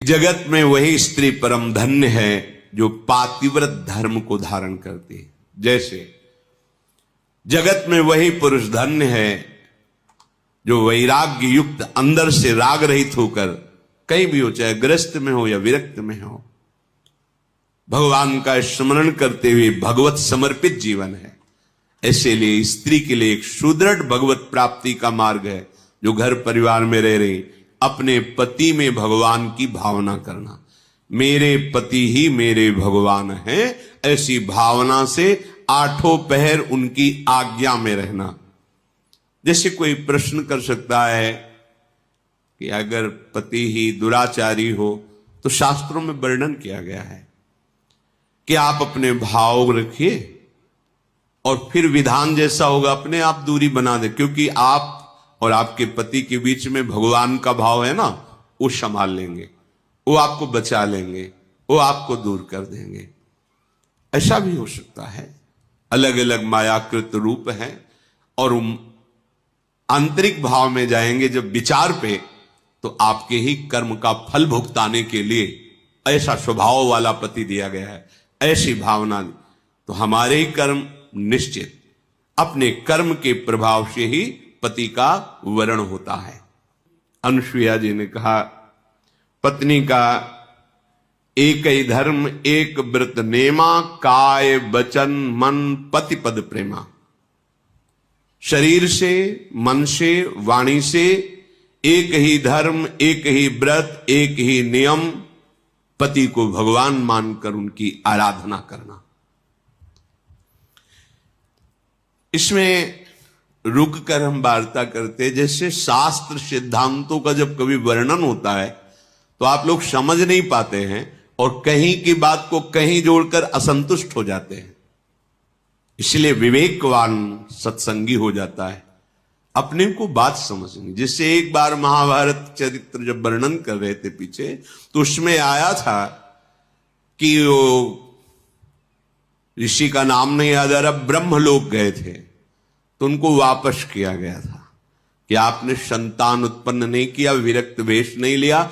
जगत में वही स्त्री परम धन्य है जो पातिव्रत धर्म को धारण करती है। जैसे जगत में वही पुरुष धन्य है जो वैराग्य युक्त अंदर से राग रहित होकर कहीं भी हो, चाहे ग्रस्त में हो या विरक्त में हो, भगवान का स्मरण करते हुए भगवत समर्पित जीवन है। ऐसे लिए स्त्री के लिए एक सुदृढ़ भगवत प्राप्ति का मार्ग है, जो घर परिवार में रह रही अपने पति में भगवान की भावना करना। मेरे पति ही मेरे भगवान हैं, ऐसी भावना से आठों पहर उनकी आज्ञा में रहना। जैसे कोई प्रश्न कर सकता है कि अगर पति ही दुराचारी हो तो शास्त्रों में वर्णन किया गया है कि आप अपने भाव रखिए और फिर विधान जैसा होगा अपने आप दूरी बना दे, क्योंकि आप और आपके पति के बीच में भगवान का भाव है ना, वो संभाल लेंगे, वो आपको बचा लेंगे, वो आपको दूर कर देंगे। ऐसा भी हो सकता है। अलग अलग मायाकृत रूप हैं और आंतरिक भाव में जाएंगे जब विचार पे, तो आपके ही कर्म का फल भुगताने के लिए ऐसा स्वभाव वाला पति दिया गया है, ऐसी भावना। तो हमारे ही कर्म निश्चित, अपने कर्म के प्रभाव से ही पति का वरण होता है। अनुसुईया जी ने कहा, पत्नी का एक ही धर्म एक व्रत नेमा, काय वचन मन पति पद प्रेमा। शरीर से, मन से, वाणी से एक ही धर्म, एक ही व्रत, एक ही नियम, पति को भगवान मानकर उनकी आराधना करना। इसमें रुक कर हम वार्ता करते, जैसे शास्त्र सिद्धांतों का जब कभी वर्णन होता है तो आप लोग समझ नहीं पाते हैं और कहीं की बात को कहीं जोड़कर असंतुष्ट हो जाते हैं। इसलिए विवेकवान सत्संगी हो जाता है, अपने को बात समझनी। जिससे एक बार महाभारत चरित्र जब वर्णन कर रहे थे पीछे, तो उसमें आया था कि वो ऋषि का नाम नहीं याद आ रहा, ब्रह्मलोक गए थे, तो उनको वापस किया गया था कि आपने संतान उत्पन्न नहीं किया, विरक्त वेश नहीं लिया,